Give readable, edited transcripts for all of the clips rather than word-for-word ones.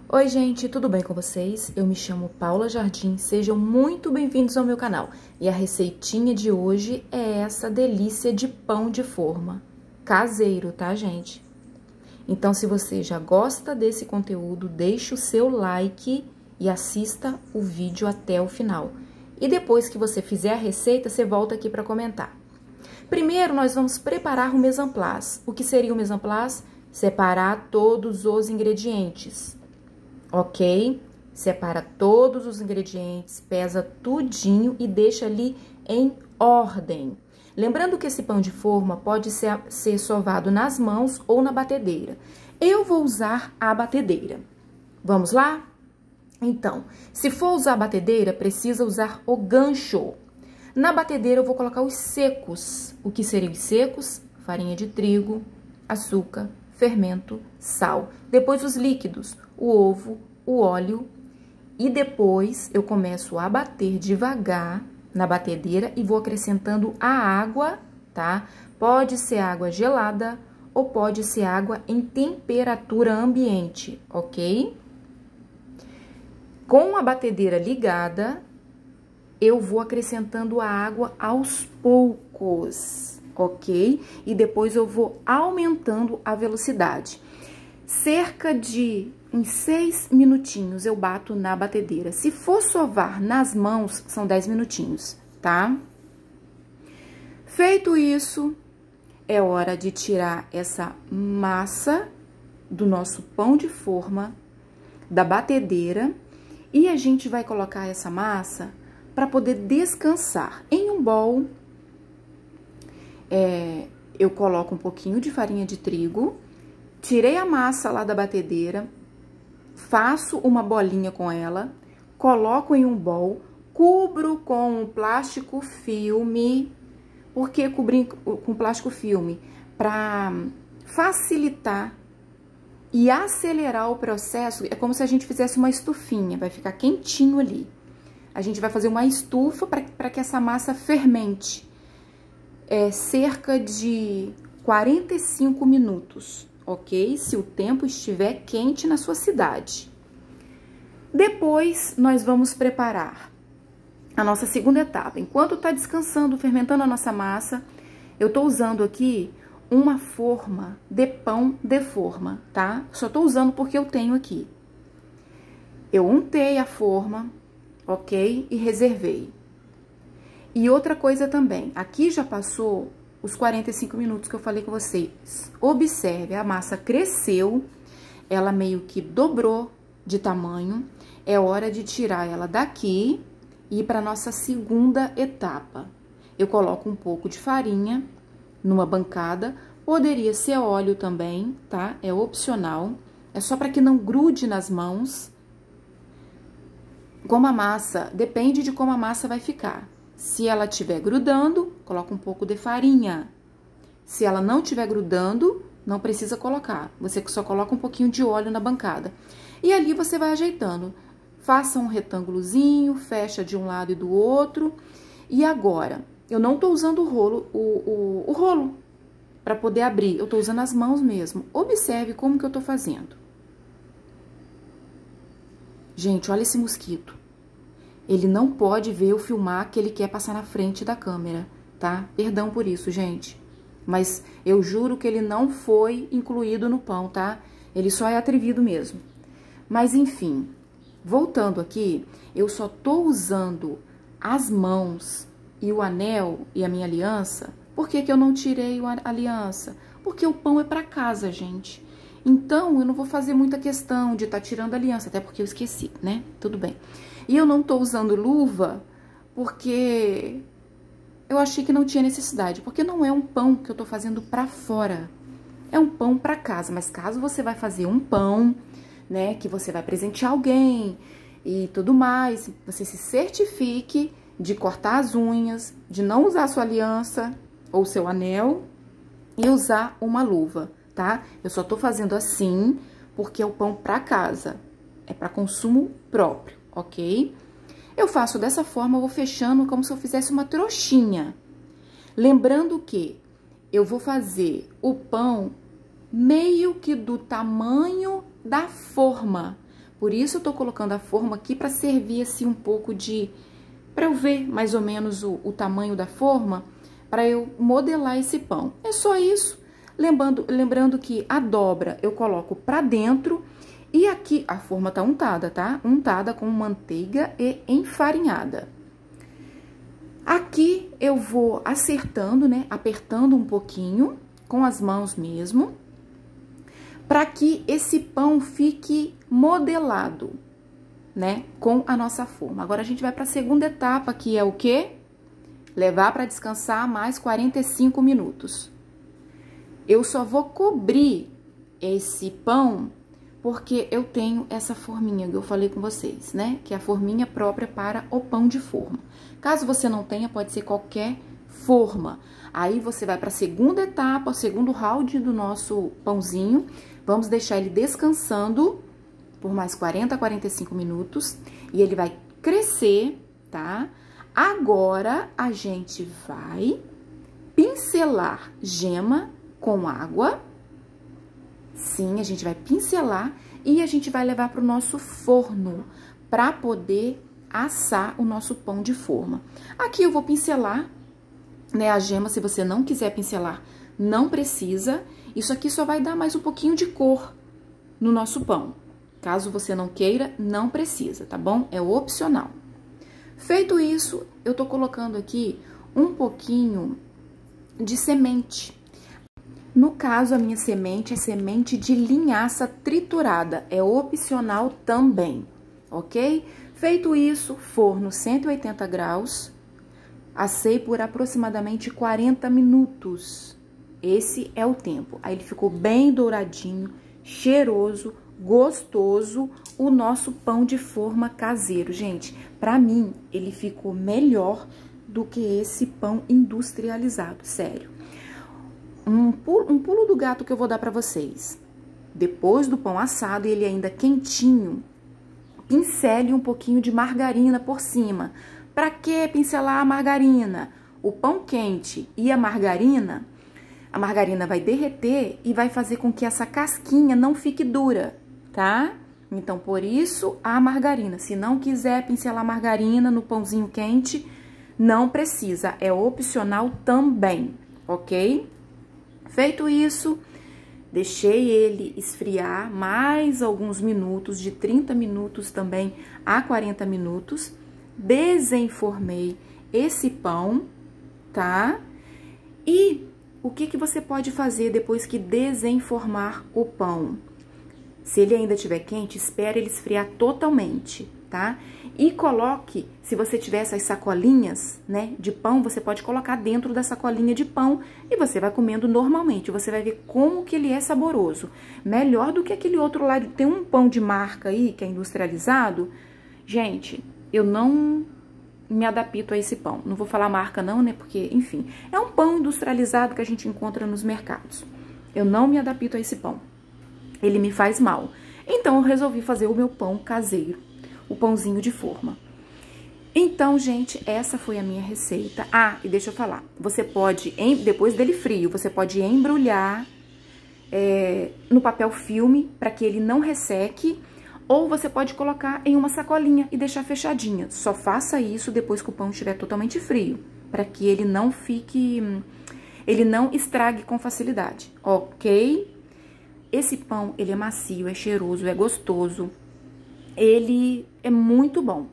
Oi gente, tudo bem com vocês? Eu me chamo Paula Jardim, sejam muito bem-vindos ao meu canal. E a receitinha de hoje é essa delícia de pão de forma, caseiro, tá gente? Então se você já gosta desse conteúdo, deixe o seu like e assista o vídeo até o final. E depois que você fizer a receita, você volta aqui para comentar. Primeiro, nós vamos preparar o mise en place. O que seria o mise en place? Separar todos os ingredientes. Ok? Separa todos os ingredientes, pesa tudinho e deixa ali em ordem. Lembrando que esse pão de forma pode ser sovado nas mãos ou na batedeira. Eu vou usar a batedeira. Vamos lá? Então, se for usar a batedeira, precisa usar o gancho. Na batedeira eu vou colocar os secos. O que seriam os secos? Farinha de trigo, açúcar, fermento, sal. Depois os líquidos, o ovo, o óleo. E depois eu começo a bater devagar na batedeira e vou acrescentando a água, tá? Pode ser água gelada ou pode ser água em temperatura ambiente, ok? Com a batedeira ligada, eu vou acrescentando a água aos poucos, ok? E depois eu vou aumentando a velocidade. Cerca de uns 6 minutinhos eu bato na batedeira. Se for sovar nas mãos, são 10 minutinhos, tá? Feito isso, é hora de tirar essa massa do nosso pão de forma da batedeira e a gente vai colocar essa massa para poder descansar. Em um bowl, eu coloco um pouquinho de farinha de trigo, tirei a massa lá da batedeira, faço uma bolinha com ela, coloco em um bowl, cubro com um plástico filme. Por que cobrir com plástico filme? Para facilitar e acelerar o processo. É como se a gente fizesse uma estufinha, vai ficar quentinho ali. A gente vai fazer uma estufa para que essa massa fermente. É cerca de 45 minutos, ok? Se o tempo estiver quente na sua cidade. Depois, nós vamos preparar a nossa segunda etapa. Enquanto tá descansando, fermentando a nossa massa, eu tô usando aqui uma forma de pão de forma, tá? Só tô usando porque eu tenho aqui. Eu untei a forma, ok? E reservei. E outra coisa também, aqui já passou os 45 minutos que eu falei com vocês. Observe, a massa cresceu, ela meio que dobrou de tamanho. É hora de tirar ela daqui e ir para nossa segunda etapa. Eu coloco um pouco de farinha numa bancada, poderia ser óleo também, tá? É opcional, é só para que não grude nas mãos. Como a massa, depende de como a massa vai ficar. Se ela estiver grudando, coloca um pouco de farinha. Se ela não estiver grudando, não precisa colocar. Você só coloca um pouquinho de óleo na bancada. E ali você vai ajeitando. Faça um retângulozinho, fecha de um lado e do outro. E agora, eu não tô usando o rolo, o rolo para poder abrir. Eu tô usando as mãos mesmo. Observe como que eu tô fazendo. Gente, olha esse mosquito. Ele não pode ver eu filmar que ele quer passar na frente da câmera, tá? Perdão por isso, gente. Mas eu juro que ele não foi incluído no pão, tá? Ele só é atrevido mesmo. Mas, enfim, voltando aqui, eu só tô usando as mãos e o anel e a minha aliança. Por que que eu não tirei a aliança? Porque o pão é pra casa, gente. Então, eu não vou fazer muita questão de estar tirando a aliança, até porque eu esqueci, né? Tudo bem. E eu não tô usando luva porque eu achei que não tinha necessidade. Porque não é um pão que eu tô fazendo pra fora. É um pão pra casa. Mas caso você vai fazer um pão, né, que você vai presentear alguém e tudo mais, você se certifique de cortar as unhas, de não usar sua aliança ou seu anel e usar uma luva, tá? Eu só tô fazendo assim porque é o pão pra casa. É pra consumo próprio. Ok? Eu faço dessa forma, eu vou fechando como se eu fizesse uma trouxinha. Lembrando que eu vou fazer o pão meio que do tamanho da forma, Por isso eu tô colocando a forma aqui para servir assim um pouco de... para eu ver mais ou menos o tamanho da forma, para eu modelar esse pão. É só isso. Lembrando que a dobra eu coloco para dentro e aqui a forma tá untada, tá? Untada com manteiga e enfarinhada. Aqui eu vou acertando, né? Apertando um pouquinho com as mãos mesmo, para que esse pão fique modelado, né? Com a nossa forma. Agora a gente vai para a segunda etapa, que é o quê? Levar para descansar mais 45 minutos. Eu só vou cobrir esse pão porque eu tenho essa forminha que eu falei com vocês, né? Que é a forminha própria para o pão de forma. Caso você não tenha, pode ser qualquer forma. Aí você vai para a segunda etapa, o segundo round do nosso pãozinho. Vamos deixar ele descansando por mais 40 a 45 minutos e ele vai crescer, tá? Agora a gente vai pincelar gema com água. Sim, a gente vai pincelar e a gente vai levar para o nosso forno para poder assar o nosso pão de forma. Aqui eu vou pincelar, né, a gema. Se você não quiser pincelar, não precisa. Isso aqui só vai dar mais um pouquinho de cor no nosso pão. Caso você não queira, não precisa, tá bom? É opcional. Feito isso, eu tô colocando aqui um pouquinho de semente. No caso, a minha semente é semente de linhaça triturada, é opcional também, ok? Feito isso, forno 180 graus, assei por aproximadamente 40 minutos. Esse é o tempo. Aí ele ficou bem douradinho, cheiroso, gostoso, o nosso pão de forma caseiro. Gente, pra mim, ele ficou melhor do que esse pão industrializado, sério. Um pulo do gato que eu vou dar pra vocês. Depois do pão assado e ele ainda quentinho, pincele um pouquinho de margarina por cima. Pra que pincelar a margarina? O pão quente e a margarina vai derreter e vai fazer com que essa casquinha não fique dura, tá? Então, por isso, a margarina. Se não quiser pincelar margarina no pãozinho quente, não precisa, é opcional também, ok? Feito isso, deixei ele esfriar mais alguns minutos, de 30 minutos também a 40 minutos. Desenformei esse pão, tá? E o que você pode fazer depois que desenformar o pão? Se ele ainda estiver quente, espere ele esfriar totalmente, tá? E coloque, se você tiver essas sacolinhas, né, de pão, você pode colocar dentro da sacolinha de pão e você vai comendo normalmente. Você vai ver como que ele é saboroso. Melhor do que aquele outro lá. Tem um pão de marca aí, que é industrializado. Gente, eu não me adapto a esse pão. Não vou falar marca não, né, porque, enfim, é um pão industrializado que a gente encontra nos mercados. Eu não me adapto a esse pão. Ele me faz mal. Então, eu resolvi fazer o meu pão caseiro, o pãozinho de forma. Então, gente, essa foi a minha receita. Ah, e deixa eu falar, você pode, depois dele frio, você pode embrulhar no papel filme para que ele não resseque, ou você pode colocar em uma sacolinha e deixar fechadinha. Só faça isso depois que o pão estiver totalmente frio, para que ele não estrague com facilidade, ok? Esse pão, ele é macio, é cheiroso, é gostoso, ele é muito bom.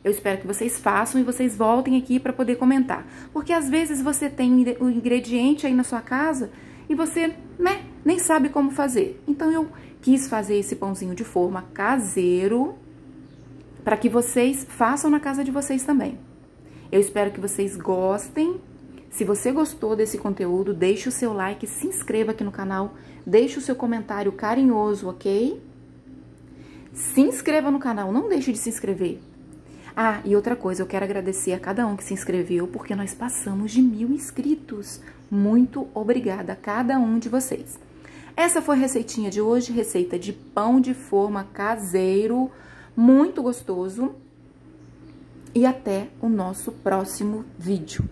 Eu espero que vocês façam e vocês voltem aqui para poder comentar. Porque às vezes você tem um ingrediente aí na sua casa e você, né, nem sabe como fazer. Então eu quis fazer esse pãozinho de forma caseiro para que vocês façam na casa de vocês também. Eu espero que vocês gostem. Se você gostou desse conteúdo, deixe o seu like, se inscreva aqui no canal, deixe o seu comentário carinhoso, ok? Se inscreva no canal, não deixe de se inscrever. Ah, e outra coisa, eu quero agradecer a cada um que se inscreveu, porque nós passamos de 1000 inscritos. Muito obrigada a cada um de vocês. Essa foi a receitinha de hoje, receita de pão de forma caseiro, muito gostoso. E até o nosso próximo vídeo.